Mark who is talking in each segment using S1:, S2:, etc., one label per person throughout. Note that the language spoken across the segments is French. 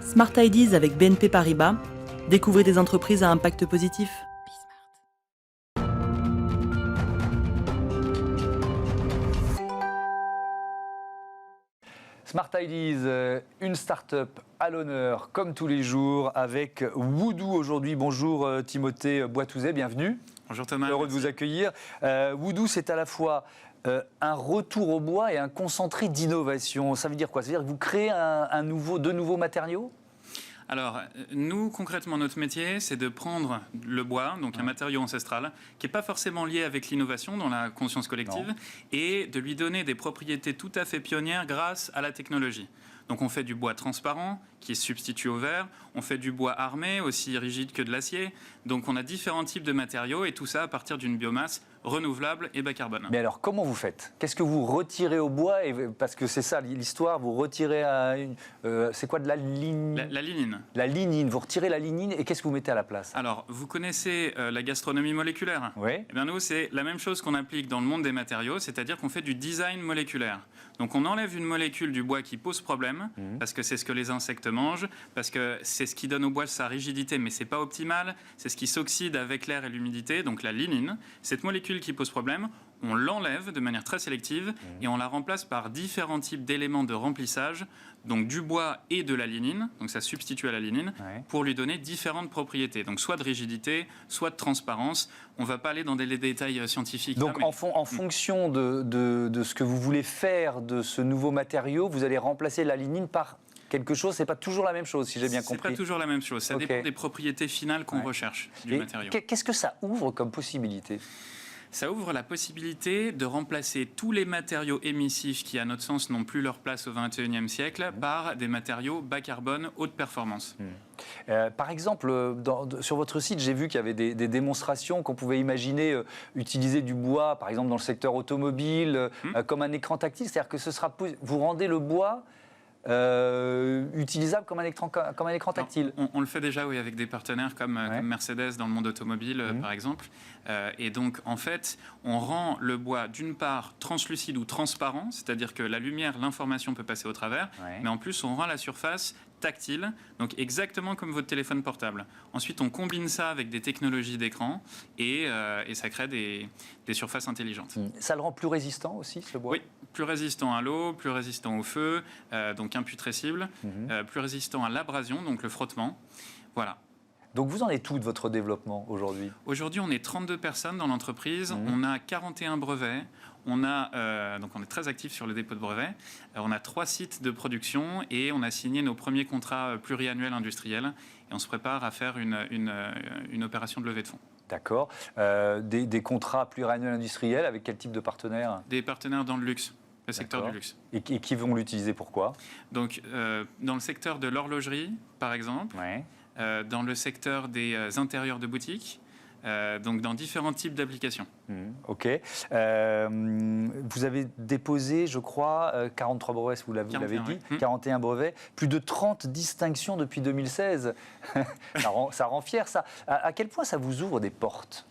S1: Smart Ideas avec BNP Paribas. Découvrez des entreprises à impact positif.
S2: Smart Ideas, une start-up à l'honneur, comme tous les jours, avec Woodoo aujourd'hui. Bonjour Timothée Boitouzet, bienvenue.
S3: Bonjour Thomas.
S2: Heureux de vous accueillir. Woodoo, c'est à la fois un retour au bois et un concentré d'innovation. Ça veut dire quoi? Ça veut dire que vous créez de nouveaux matériaux?
S3: Alors, nous, concrètement, notre métier, c'est de prendre le bois, donc un matériau ancestral, qui n'est pas forcément lié avec l'innovation dans la conscience collective, et de lui donner des propriétés tout à fait pionnières grâce à la technologie. Donc on fait du bois transparent, qui est substitué au verre. On fait du bois armé, aussi rigide que de l'acier. Donc on a différents types de matériaux, et tout ça à partir d'une biomasse renouvelable et bas carbone.
S2: Mais alors, comment vous faites? Qu'est-ce que vous retirez au bois? Parce que c'est ça l'histoire, vous retirez c'est quoi, de la lignine?
S3: La lignine.
S2: La lignine, vous retirez la lignine, et qu'est-ce que vous mettez à la place?
S3: Alors, vous connaissez la gastronomie moléculaire?
S2: Oui.
S3: Eh bien, nous, c'est la même chose qu'on applique dans le monde des matériaux, c'est-à-dire qu'on fait du design moléculaire. Donc, on enlève une molécule du bois qui pose problème, parce que c'est ce que les insectes mangent, parce que c'est ce qui donne au bois sa rigidité, mais c'est pas optimal. C'est ce qui s'oxyde avec l'air et l'humidité, donc la lignine. Cette molécule qui pose problème, on l'enlève de manière très sélective et on la remplace par différents types d'éléments de remplissage, donc du bois et de la lignine, donc ça substitue à la lignine, pour lui donner différentes propriétés, donc soit de rigidité, soit de transparence. On ne va pas aller dans des détails scientifiques.
S2: Donc
S3: là,
S2: en fonction de ce que vous voulez faire de ce nouveau matériau, vous allez remplacer la lignine par quelque chose, c'est pas toujours la même chose, si j'ai bien compris.
S3: C'est pas toujours la même chose, ça dépend des propriétés finales qu'on recherche du matériau.
S2: Qu'est-ce que ça ouvre comme possibilité?
S3: Ça ouvre la possibilité de remplacer tous les matériaux émissifs qui, à notre sens, n'ont plus leur place au XXIe siècle par des matériaux bas carbone, haute performance.
S2: Par exemple, sur votre site, j'ai vu qu'il y avait des démonstrations qu'on pouvait imaginer utiliser du bois, par exemple dans le secteur automobile, comme un écran tactile. C'est-à-dire que vous rendez le bois utilisable comme un écran tactile.
S3: On le fait déjà, oui, avec des partenaires comme Mercedes dans le monde automobile, par exemple. Et donc, en fait, on rend le bois, d'une part, translucide ou transparent, c'est-à-dire que la lumière, l'information peut passer au travers, mais en plus, on rend la surface tactile, donc exactement comme votre téléphone portable. Ensuite, on combine ça avec des technologies d'écran et ça crée des surfaces intelligentes.
S2: Ça le rend plus résistant aussi, ce bois?
S3: Oui, plus résistant à l'eau, plus résistant au feu, donc imputrescible, plus résistant à l'abrasion, donc le frottement. Voilà.
S2: Donc vous en êtes où de votre développement aujourd'hui?
S3: Aujourd'hui, on est 32 personnes dans l'entreprise, on a 41 brevets, donc on est très actifs sur le dépôt de brevets, on a 3 sites de production et on a signé nos premiers contrats pluriannuels industriels et on se prépare à faire une opération de levée de fonds. D'accord.
S2: Des contrats pluriannuels industriels avec quel type de partenaires?
S3: Des partenaires dans le luxe. Le secteur du luxe.
S2: Et qui vont l'utiliser pourquoi?
S3: Donc, dans le secteur de l'horlogerie, par exemple, dans le secteur des intérieurs de boutiques, donc dans différents types d'applications.
S2: Ok. Vous avez déposé, je crois, 43 brevets, vous l'avez dit, 41 brevets, plus de 30 distinctions depuis 2016. Ça rend fier, ça. À quel point ça vous ouvre des portes?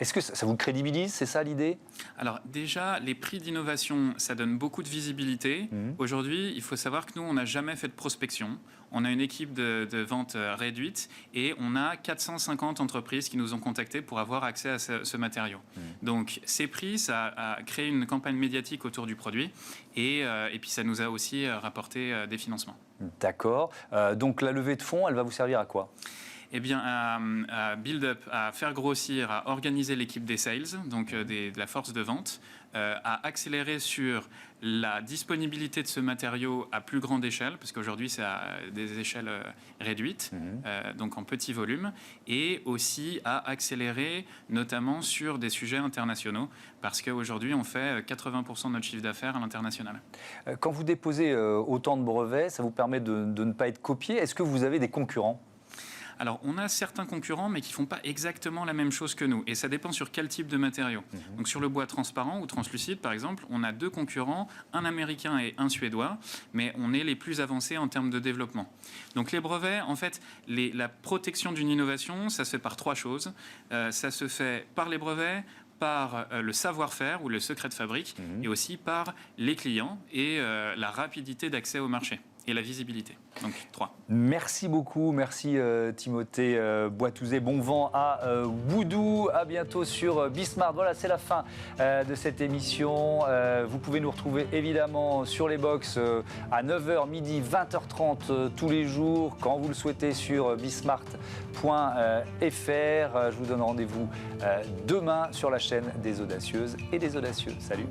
S2: Est-ce que ça vous crédibilise, c'est ça l'idée?
S3: Alors déjà, les prix d'innovation, ça donne beaucoup de visibilité. Aujourd'hui, il faut savoir que nous, on n'a jamais fait de prospection. On a une équipe de vente réduite et on a 450 entreprises qui nous ont contactés pour avoir accès à ce matériau. Donc ces prix, ça a créé une campagne médiatique autour du produit et puis ça nous a aussi rapporté des financements.
S2: D'accord. Donc la levée de fonds, elle va vous servir à quoi?
S3: Eh bien, à build up, à faire grossir, à organiser l'équipe des sales, donc de la force de vente, à accélérer sur la disponibilité de ce matériau à plus grande échelle, parce qu'aujourd'hui c'est à des échelles réduites, donc en petit volume, et aussi à accélérer notamment sur des sujets internationaux, parce qu'aujourd'hui on fait 80% de notre chiffre d'affaires à l'international.
S2: Quand vous déposez autant de brevets, ça vous permet de ne pas être copié. Est-ce que vous avez des concurrents?
S3: Alors, on a certains concurrents, mais qui ne font pas exactement la même chose que nous. Et ça dépend sur quel type de matériau. Donc, sur le bois transparent ou translucide, par exemple, on a 2 concurrents, un américain et un suédois, mais on est les plus avancés en termes de développement. Donc, les brevets, en fait, la protection d'une innovation, ça se fait par 3 choses. Ça se fait par les brevets, par le savoir-faire ou le secret de fabrique, et aussi par les clients et la rapidité d'accès au marché. et la visibilité. Donc 3.
S2: Merci beaucoup, merci Timothée Boitouzé. Bon vent à Woodoo. À bientôt sur Bismart. Voilà, c'est la fin de cette émission. Vous pouvez nous retrouver évidemment sur les box à 9h, midi, 20h30 tous les jours, quand vous le souhaitez, sur bismart.fr. Je vous donne rendez-vous demain sur la chaîne des audacieuses et des audacieux. Salut.